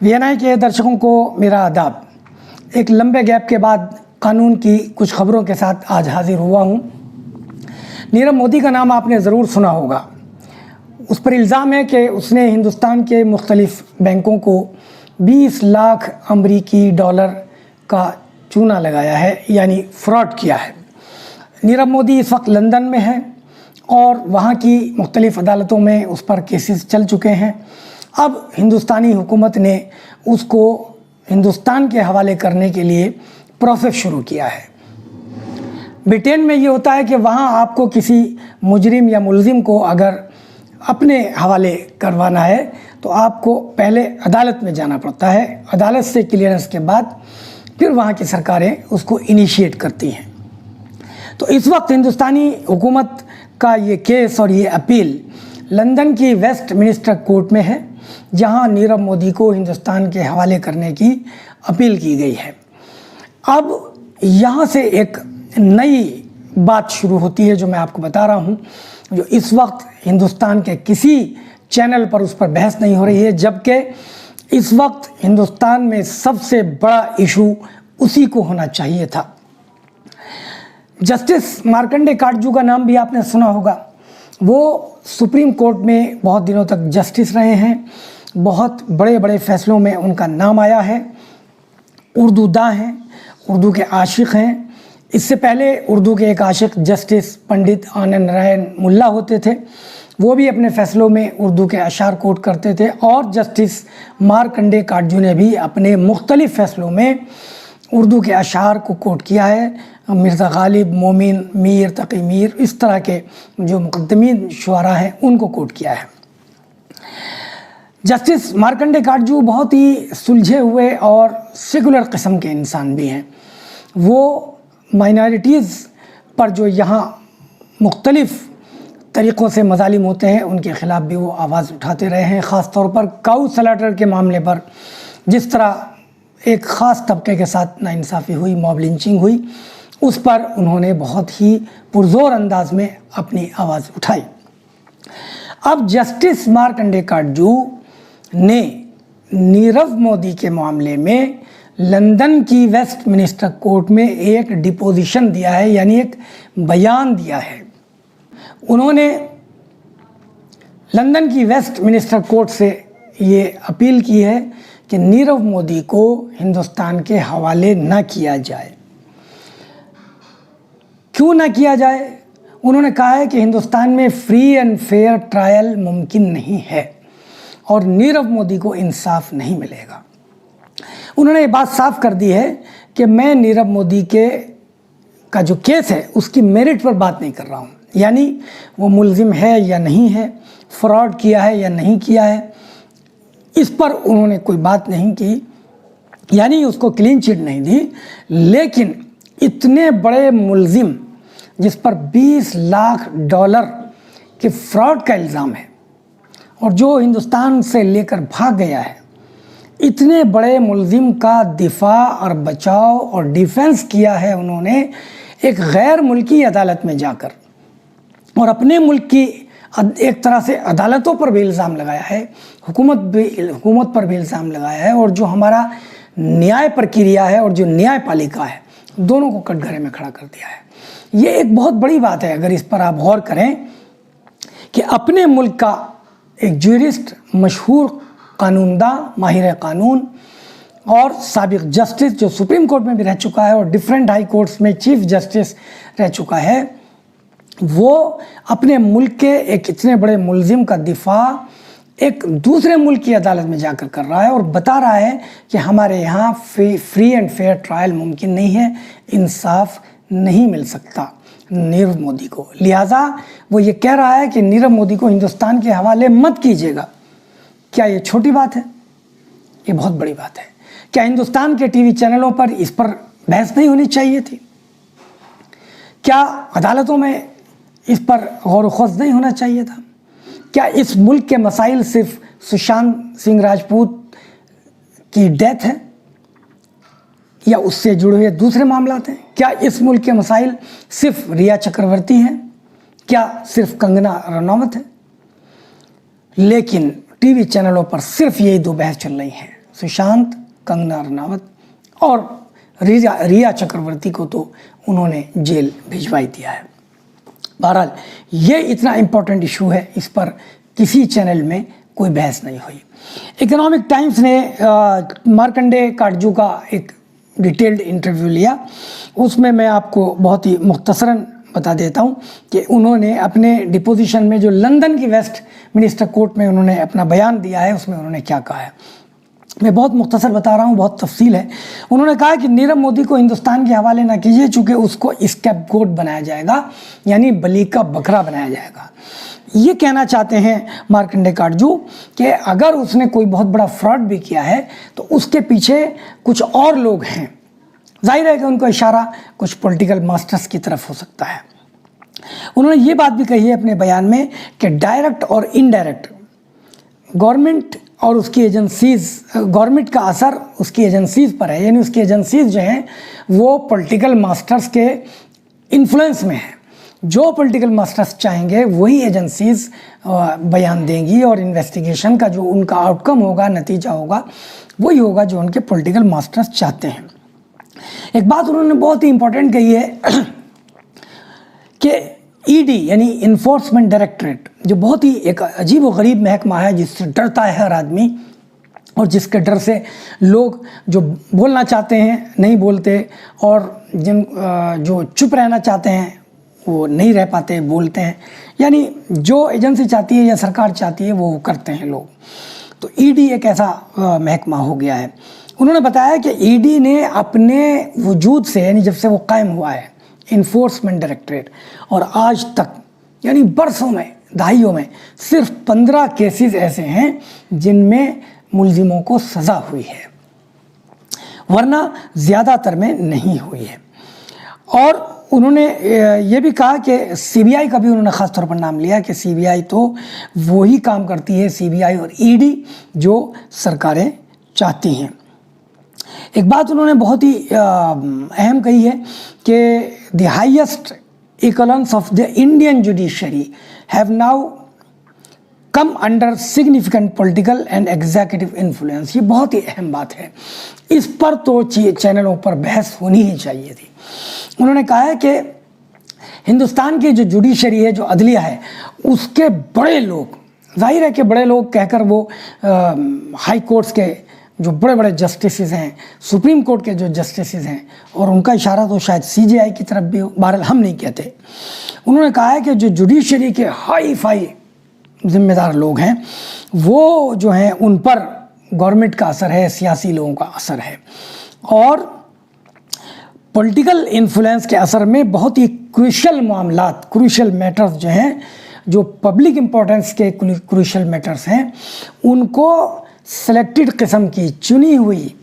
वीएनआई के दर्शकों को मेरा आदाब। एक लंबे गैप के बाद कानून की कुछ खबरों के साथ आज हाजिर हुआ हूँ। नीरव मोदी का नाम आपने ज़रूर सुना होगा। उस पर इल्ज़ाम है कि उसने हिंदुस्तान के मुख्तलिफ़ बैंकों को 20 लाख अमरीकी डॉलर का चूना लगाया है, यानी फ्रॉड किया है। नीरव मोदी इस वक्त लंदन में है और वहाँ की मुख्तलिफ़ अदालतों में उस पर केसेस चल चुके हैं। अब हिंदुस्तानी हुकूमत ने उसको हिंदुस्तान के हवाले करने के लिए प्रोसेस शुरू किया है। ब्रिटेन में ये होता है कि वहाँ आपको किसी मुजरिम या मुलजिम को अगर अपने हवाले करवाना है तो आपको पहले अदालत में जाना पड़ता है। अदालत से क्लियरेंस के बाद फिर वहाँ की सरकारें उसको इनिशिएट करती हैं। तो इस वक्त हिंदुस्तानी हुकूमत का ये केस और ये अपील लंदन की वेस्टमिनिस्टर कोर्ट में है, जहां नीरव मोदी को हिंदुस्तान के हवाले करने की अपील की गई है। अब यहां से एक नई बात शुरू होती है जो मैं आपको बता रहा हूं, जो इस वक्त हिंदुस्तान के किसी चैनल पर उस पर बहस नहीं हो रही है, जबकि इस वक्त हिंदुस्तान में सबसे बड़ा इशू उसी को होना चाहिए था। जस्टिस मार्कंडे काटजू का नाम भी आपने सुना होगा। वो सुप्रीम कोर्ट में बहुत दिनों तक जस्टिस रहे हैं, बहुत बड़े बड़े फैसलों में उनका नाम आया है। उर्दू दा हैं, उर्दू के आशिक हैं। इससे पहले उर्दू के एक आशिक जस्टिस पंडित आनंद नारायण मुल्ला होते थे, वो भी अपने फैसलों में उर्दू के अशार कोट करते थे। और जस्टिस मार्कंडे काटजू ने भी अपने मुख्तलिफ़ फैसलों में उर्दू के अशार को कोट किया है। मिर्ज़ा गालिब, मोमिन, मीर, तकी मीर, इस तरह के जो मुक़द्दमीन शुआरा हैं उनको कोट किया है। जस्टिस मार्कंडे काटजू बहुत ही सुलझे हुए और सेकुलर किस्म के इंसान भी हैं। वो माइनॉरिटीज़ पर जो यहाँ मुख्तलिफ़ तरीक़ों से मज़ालिम होते हैं उनके ख़िलाफ़ भी वो आवाज़ उठाते रहे हैं। ख़ास तौर पर काऊ सलाटर के मामले पर जिस तरह एक ख़ास तबके के साथ नाइंसाफ़ी हुई, मॉब लिंचिंग हुई, उस पर उन्होंने बहुत ही पुरज़ोर अंदाज में अपनी आवाज़ उठाई। अब जस्टिस मार्कंडे काटजू ने नीरव मोदी के मामले में लंदन की वेस्टमिनिस्टर कोर्ट में एक डिपोजिशन दिया है, यानी एक बयान दिया है। उन्होंने लंदन की वेस्टमिनिस्टर कोर्ट से ये अपील की है कि नीरव मोदी को हिंदुस्तान के हवाले न किया जाए। क्यों ना किया जाए? उन्होंने कहा है कि हिंदुस्तान में फ्री एंड फेयर ट्रायल मुमकिन नहीं है और नीरव मोदी को इंसाफ नहीं मिलेगा। उन्होंने ये बात साफ कर दी है कि मैं नीरव मोदी का जो केस है उसकी मेरिट पर बात नहीं कर रहा हूँ, यानी वो मुलजिम है या नहीं है, फ्रॉड किया है या नहीं किया है, इस पर उन्होंने कोई बात नहीं की, यानी उसको क्लीन चिट नहीं दी। लेकिन इतने बड़े मुलजिम जिस पर 20 लाख डॉलर के फ्रॉड का इल्ज़ाम है और जो हिंदुस्तान से लेकर भाग गया है, इतने बड़े मुलजिम का दिफा और बचाव और डिफेंस किया है उन्होंने एक गैर मुल्की अदालत में जाकर, और अपने मुल्क की एक तरह से अदालतों पर भी इल्ज़ाम लगाया है, हुकूमत पर भी इल्ज़ाम लगाया है, और जो हमारा न्याय प्रक्रिया है और जो न्यायपालिका है दोनों को कटघरे में खड़ा कर दिया है। ये एक बहुत बड़ी बात है अगर इस पर आप गौर करें कि अपने मुल्क का एक ज्यूरिस्ट, मशहूर कानूनदा, माहिर कानून और साबिक जस्टिस जो सुप्रीम कोर्ट में भी रह चुका है और डिफरेंट हाई कोर्ट्स में चीफ जस्टिस रह चुका है, वो अपने मुल्क के एक इतने बड़े मुलजिम का दिफा एक दूसरे मुल्क की अदालत में जाकर कर रहा है और बता रहा है कि हमारे यहाँ फ्री एंड फेयर ट्रायल मुमकिन नहीं है, इंसाफ नहीं मिल सकता नीरव मोदी को। लिहाजा वो ये कह रहा है कि नीरव मोदी को हिंदुस्तान के हवाले मत कीजिएगा। क्या ये छोटी बात है? ये बहुत बड़ी बात है। क्या हिंदुस्तान के टीवी चैनलों पर इस पर बहस नहीं होनी चाहिए थी? क्या अदालतों में इस पर गौर व खोज नहीं होना चाहिए था? क्या इस मुल्क के मसाइल सिर्फ सुशांत सिंह राजपूत की डेथ है या उससे जुड़े हुए दूसरे मामलात हैं? क्या इस मुल्क के मसाइल सिर्फ रिया चक्रवर्ती हैं? क्या सिर्फ कंगना रनौत है? लेकिन टीवी चैनलों पर सिर्फ यही दो बहस चल रही हैं, सुशांत, कंगना रनावत और रिया चक्रवर्ती को तो उन्होंने जेल भिजवा दिया है। बहरहाल ये इतना इम्पोर्टेंट इशू है, इस पर किसी चैनल में कोई बहस नहीं हुई। इकोनॉमिक टाइम्स ने मार्कंडे काटजू का एक डिटेल्ड इंटरव्यू लिया। उसमें मैं आपको बहुत ही मुख्तसरन बता देता हूँ कि उन्होंने अपने डिपोजिशन में जो लंदन की वेस्ट मिनिस्टर कोर्ट में उन्होंने अपना बयान दिया है, उसमें उन्होंने क्या कहा है। मैं बहुत मुख्तसर बता रहा हूँ, बहुत तफसील है। उन्होंने कहा कि नीरव मोदी को हिंदुस्तान के हवाले ना कीजिए, चूँकि उसको स्कैपगोट बनाया जाएगा, यानी बलि का बकरा बनाया जाएगा। ये कहना चाहते हैं मार्कंडे काटजू कि अगर उसने कोई बहुत बड़ा फ्रॉड भी किया है तो उसके पीछे कुछ और लोग हैं। जाहिर है कि उनको इशारा कुछ पॉलिटिकल मास्टर्स की तरफ हो सकता है। उन्होंने ये बात भी कही है अपने बयान में कि डायरेक्ट और इनडायरेक्ट गवर्नमेंट और उसकी एजेंसीज़, गवर्नमेंट का असर उसकी एजेंसीज़ पर है, यानी उसकी एजेंसीज़ जो हैं वो पॉलिटिकल मास्टर्स के इन्फ्लुएंस में है। जो पॉलिटिकल मास्टर्स चाहेंगे वही एजेंसीज़ बयान देंगी और इन्वेस्टिगेशन का जो उनका आउटकम होगा, नतीजा होगा, वही होगा जो उनके पॉलिटिकल मास्टर्स चाहते हैं। एक बात उन्होंने बहुत ही इम्पोर्टेंट कही है कि ईडी यानी इन्फोर्समेंट डायरेक्टरेट, जो बहुत ही एक अजीब व गरीब महकमा है, जिससे डरता है हर आदमी और जिसके डर से लोग जो बोलना चाहते हैं नहीं बोलते, और जो चुप रहना चाहते हैं वो नहीं रह पाते, बोलते हैं। यानी जो एजेंसी चाहती है या सरकार चाहती है वो करते हैं लोग। तो ईडी एक ऐसा महकमा हो गया है। उन्होंने बताया कि ईडी ने अपने वजूद से, यानी जब से वो कायम हुआ है इन्फोर्समेंट डायरेक्टरेट, और आज तक यानी बरसों में, दहाइयों में सिर्फ 15 केसेस ऐसे हैं जिनमें मुलजिमों को सज़ा हुई है, वरना ज़्यादातर में नहीं हुई है। और उन्होंने ये भी कहा कि सीबीआई का भी उन्होंने ख़ास तौर पर नाम लिया कि सीबीआई तो वही काम करती है, सीबीआई और ईडी, जो सरकारें चाहती हैं। एक बात उन्होंने बहुत ही अहम कही है कि the highest echelons of the Indian judiciary have now come under significant political and executive influence. ये बहुत ही अहम बात है, इस पर तो चैनलों पर बहस होनी ही चाहिए थी। उन्होंने कहा है कि हिंदुस्तान की जो जुडिशरी है, जो अदलिया है, उसके बड़े लोग, जाहिर है कि बड़े लोग कहकर वो हाई कोर्ट्स के जो बड़े बड़े जस्टिसेस हैं, सुप्रीम कोर्ट के जो जस्टिसेस हैं, और उनका इशारा तो शायद सीजेआई की तरफ भी हो, बहरहाल हम नहीं कहते। उन्होंने कहा है कि जो जुडिशरी के हाई फाई जिम्मेदार लोग हैं वो जो हैं उन पर गवर्नमेंट का असर है, सियासी लोगों का असर है, और पॉलिटिकल इन्फ्लुएंस के असर में बहुत ही क्रूशियल मामलात, क्रूशियल मैटर्स जो हैं, जो पब्लिक इम्पोर्टेंस के क्रूशियल मैटर्स हैं, उनको सेलेक्टेड किस्म की चुनी हुई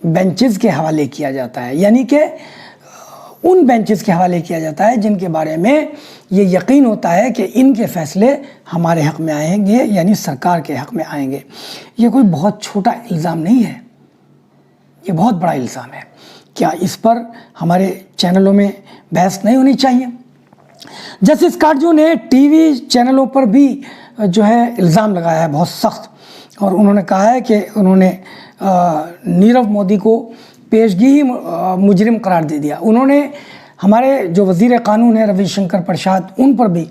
बेंचेस के हवाले किया जाता है। यानी कि उन बेंचेस के हवाले किया जाता है जिनके बारे में ये यकीन होता है कि इनके फैसले हमारे हक़ में आएंगे, यानी सरकार के हक़ में आएंगे। ये कोई बहुत छोटा इल्ज़ाम नहीं है, ये बहुत बड़ा इल्ज़ाम है। क्या इस पर हमारे चैनलों में बहस नहीं होनी चाहिए? जस्टिस काटजू ने टीवी चैनलों पर भी जो है इल्ज़ाम लगाया है बहुत सख्त, और उन्होंने कहा है कि उन्होंने नीरव मोदी को पेशगी ही मुजरिम करार दे दिया। उन्होंने हमारे जो वज़ीर क़ानून है रविशंकर प्रसाद, उन पर भी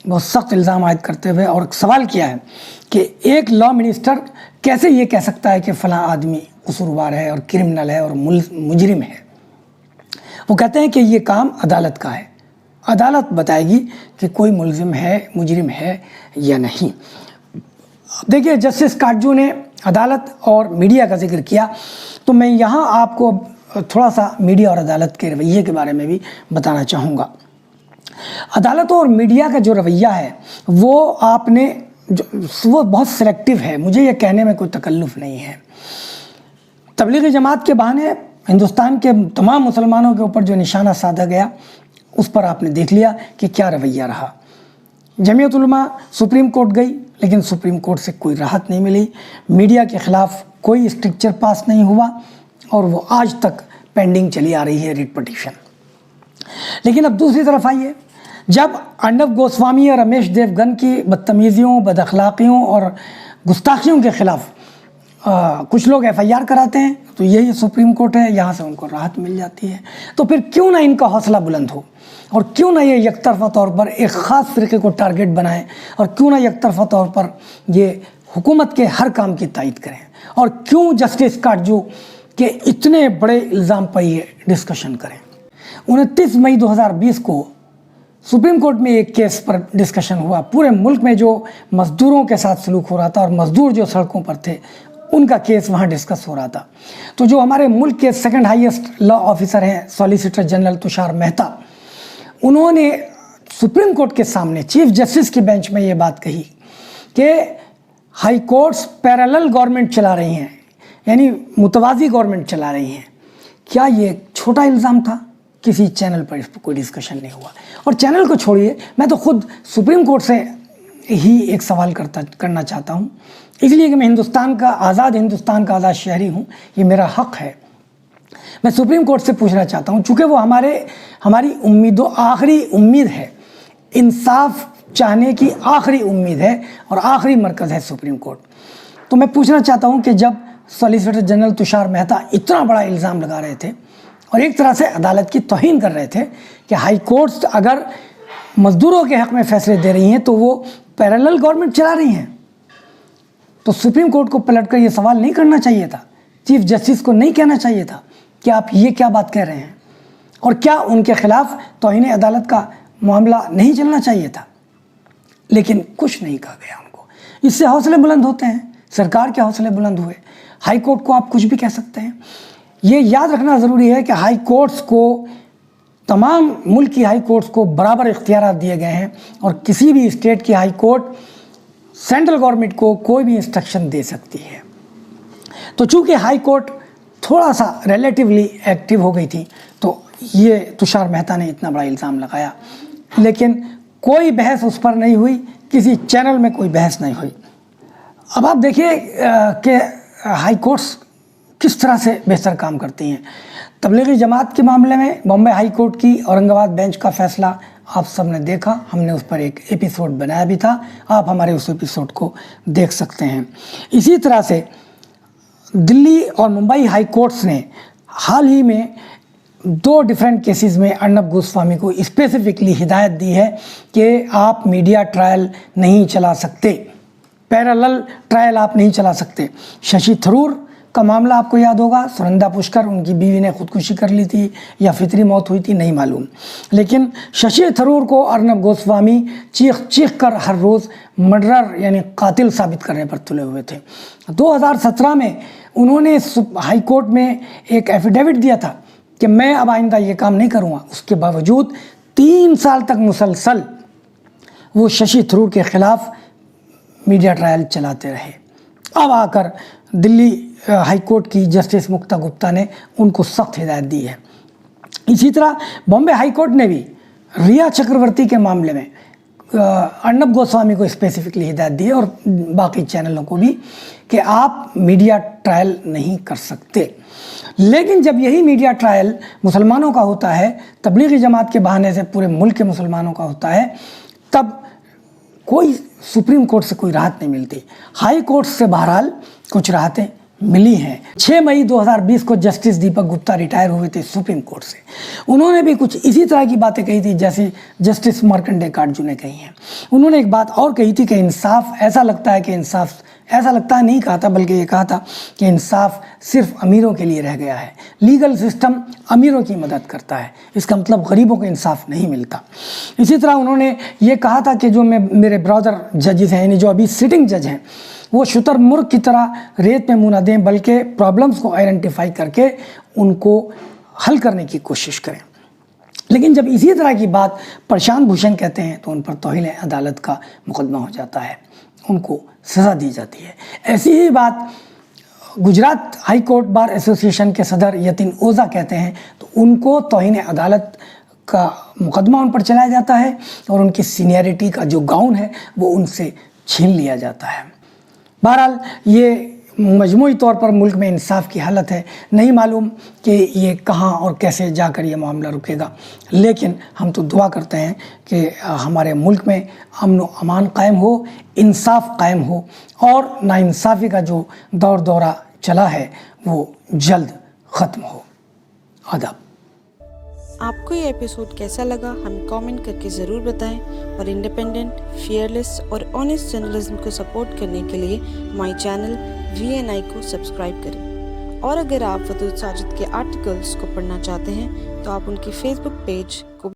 बहुत सख्त इल्ज़ाम आयद करते हुए और सवाल किया है कि एक लॉ मिनिस्टर कैसे ये कह सकता है कि फ़लाँ आदमी कसूरवार है और क्रिमिनल है और मुजरिम है। वो कहते हैं कि ये काम अदालत का है, अदालत बताएगी कि कोई मुलजिम है, मुजरिम है या नहीं। देखिए, जस्टिस काटजू ने अदालत और मीडिया का जिक्र किया, तो मैं यहाँ आपको थोड़ा सा मीडिया और अदालत के रवैये के बारे में भी बताना चाहूँगा। अदालत और मीडिया का जो रवैया है वो बहुत सिलेक्टिव है। मुझे ये कहने में कोई तकल्लुफ़ नहीं है। तबलीगी जमात के बहाने हिंदुस्तान के तमाम मुसलमानों के ऊपर जो निशाना साधा गया, उस पर आपने देख लिया कि क्या रवैया रहा। जमीयत उलमा सुप्रीम कोर्ट गई, लेकिन सुप्रीम कोर्ट से कोई राहत नहीं मिली। मीडिया के ख़िलाफ़ कोई स्ट्रिक्चर पास नहीं हुआ और वो आज तक पेंडिंग चली आ रही है, रिट पिटीशन। लेकिन अब दूसरी तरफ आइए, जब अर्नब गोस्वामी और रमेश देवगन की बदतमीज़ियों, बदअखलाक़ियों और गुस्ताखियों के ख़िलाफ़ कुछ लोग FIR कराते हैं, तो यही सुप्रीम कोर्ट है, यहाँ से उनको राहत मिल जाती है। तो फिर क्यों ना इनका हौसला बुलंद हो, और क्यों ना ये एकतरफा तौर पर एक ख़ास फ़िरके को टारगेट बनाएं, और क्यों ना एकतरफा तौर पर ये हुकूमत के हर काम की तायद करें, और क्यों जस्टिस काटजू के इतने बड़े इल्ज़ाम पर ये डिस्कशन करें। 29 मई 2020 को सुप्रीम कोर्ट में एक केस पर डिस्कशन हुआ। पूरे मुल्क में जो मज़दूरों के साथ सलूक हो रहा था और मज़दूर जो सड़कों पर थे, उनका केस वहाँ डिस्कस हो रहा था। तो जो हमारे मुल्क के सेकंड हाईएस्ट लॉ ऑफिसर हैं, सॉलिसिटर जनरल तुषार मेहता, उन्होंने सुप्रीम कोर्ट के सामने चीफ जस्टिस की बेंच में ये बात कही कि हाई कोर्ट्स पैरेलल गवर्नमेंट चला रही हैं, यानी मुतवाज़ी गवर्नमेंट चला रही हैं। क्या ये छोटा इल्ज़ाम था? किसी चैनल पर इस पर कोई डिस्कशन नहीं हुआ। और चैनल को छोड़िए, मैं तो खुद सुप्रीम कोर्ट से ही एक सवाल करना चाहता हूँ, इसलिए कि मैं हिंदुस्तान का आज़ाद शहरी हूँ, ये मेरा हक़ है। मैं सुप्रीम कोर्ट से पूछना चाहता हूँ, चूँकि वो हमारी उम्मीदों आखिरी उम्मीद है, इंसाफ चाहने की आखिरी उम्मीद है और आखिरी मरकज़ है सुप्रीम कोर्ट। तो मैं पूछना चाहता हूँ कि जब सॉलिसिटर जनरल तुषार मेहता इतना बड़ा इल्ज़ाम लगा रहे थे और एक तरह से अदालत की तौहीन कर रहे थे कि हाई कोर्ट्स अगर मज़दूरों के हक़ में फ़ैसले दे रही हैं तो वो पैरेलल गवर्नमेंट चला रही हैं, तो सुप्रीम कोर्ट को पलटकर ये सवाल नहीं करना चाहिए था? चीफ जस्टिस को नहीं कहना चाहिए था कि आप ये क्या बात कह रहे हैं? और क्या उनके ख़िलाफ़ तौहीन अदालत का मामला नहीं चलना चाहिए था? लेकिन कुछ नहीं कहा गया उनको। इससे हौसले बुलंद होते हैं, सरकार के हौसले बुलंद हुए। हाई कोर्ट को आप कुछ भी कह सकते हैं। ये याद रखना ज़रूरी है कि हाई कोर्ट्स को, तमाम मुल्क की हाई कोर्ट्स को बराबर इख्तियार दिए गए हैं और किसी भी स्टेट की हाई कोर्ट सेंट्रल गवर्नमेंट को कोई भी इंस्ट्रक्शन दे सकती है। तो चूँकि हाई कोर्ट थोड़ा सा रिलेटिवली एक्टिव हो गई थी, तो ये तुषार मेहता ने इतना बड़ा इल्ज़ाम लगाया, लेकिन कोई बहस उस पर नहीं हुई, किसी चैनल में कोई बहस नहीं हुई। अब आप देखिए कि हाई कोर्ट्स किस तरह से बेहतर काम करती हैं। तबलीगी जमात के मामले में बॉम्बे हाई कोर्ट की औरंगाबाद बेंच का फ़ैसला आप सब ने देखा, हमने उस पर एक एपिसोड बनाया भी था, आप हमारे उस एपिसोड को देख सकते हैं। इसी तरह से दिल्ली और मुंबई हाई कोर्ट्स ने हाल ही में 2 डिफरेंट केसेस में अर्नब गोस्वामी को स्पेसिफिकली हिदायत दी है कि आप मीडिया ट्रायल नहीं चला सकते, पैरेलल ट्रायल आप नहीं चला सकते। शशि थरूर का मामला आपको याद होगा, सुनंदा पुष्कर, उनकी बीवी ने खुदकुशी कर ली थी या फितरी मौत हुई थी, नहीं मालूम, लेकिन शशि थरूर को अर्नब गोस्वामी चीख कर हर रोज़ मर्डरर यानी कातिल साबित करने पर तुले हुए थे। 2017 में उन्होंने हाई कोर्ट में एक एफिडेविट दिया था कि मैं अब आइंदा ये काम नहीं करूँगा। उसके बावजूद 3 साल तक मुसलसल वो शशि थरूर के ख़िलाफ़ मीडिया ट्रायल चलाते रहे। अब आकर दिल्ली हाई कोर्ट की जस्टिस मुक्ता गुप्ता ने उनको सख्त हिदायत दी है। इसी तरह बॉम्बे हाई कोर्ट ने भी रिया चक्रवर्ती के मामले में अर्नब गोस्वामी को स्पेसिफिकली हिदायत दी है और बाकी चैनलों को भी कि आप मीडिया ट्रायल नहीं कर सकते। लेकिन जब यही मीडिया ट्रायल मुसलमानों का होता है, तबलीगी जमात के बहाने से पूरे मुल्क के मुसलमानों का होता है, तब कोई सुप्रीम कोर्ट से कोई राहत नहीं मिलती। हाई कोर्ट से बहरहाल कुछ राहतें मिली हैं। 6 मई 2020 को जस्टिस दीपक गुप्ता रिटायर हुए थे सुप्रीम कोर्ट से। उन्होंने भी कुछ इसी तरह की बातें कही थी जैसे जस्टिस मार्कंडेय काटजू ने कही हैं। उन्होंने एक बात और कही थी कि इंसाफ ऐसा लगता है कि इंसाफ ऐसा लगता है नहीं कहा था, बल्कि ये कहा था कि इंसाफ सिर्फ अमीरों के लिए रह गया है, लीगल सिस्टम अमीरों की मदद करता है, इसका मतलब गरीबों को इंसाफ नहीं मिलता। इसी तरह उन्होंने ये कहा था कि जो मेरे ब्रदर जजेस हैं, यानी जो अभी सिटिंग जज हैं, वो शुतुरमुर्ग की तरह रेत में मुँह न दें, बल्कि प्रॉब्लम्स को आइडेंटिफाई करके उनको हल करने की कोशिश करें। लेकिन जब इसी तरह की बात प्रशांत भूषण कहते हैं तो उन पर तौहीन अदालत का मुकदमा हो जाता है, उनको सज़ा दी जाती है। ऐसी ही बात Gujarat high court bar association के सदर यतीन ओझा कहते हैं, तो उनको तौहीन अदालत का मुकदमा उन पर चलाया जाता है और उनकी सीनियरिटी का जो गाउन है वो उनसे छीन लिया जाता है। बहरहाल ये मजमूई तौर पर मुल्क में इंसाफ की हालत है। नहीं मालूम कि ये कहाँ और कैसे जाकर ये मामला रुकेगा, लेकिन हम तो दुआ करते हैं कि हमारे मुल्क में अमन व अमान कायम हो, इंसाफ कायम हो और नाइंसाफ़ी का जो दौर दौरा चला है वो जल्द ख़त्म हो। आदाब। आपको ये एपिसोड कैसा लगा हमें कमेंट करके ज़रूर बताएं और इंडिपेंडेंट, फियरलेस और ऑनेस्ट जर्नलिज्म को सपोर्ट करने के लिए हमारे चैनल VNI को सब्सक्राइब करें। और अगर आप वदूद साजिद के आर्टिकल्स को पढ़ना चाहते हैं तो आप उनके फेसबुक पेज को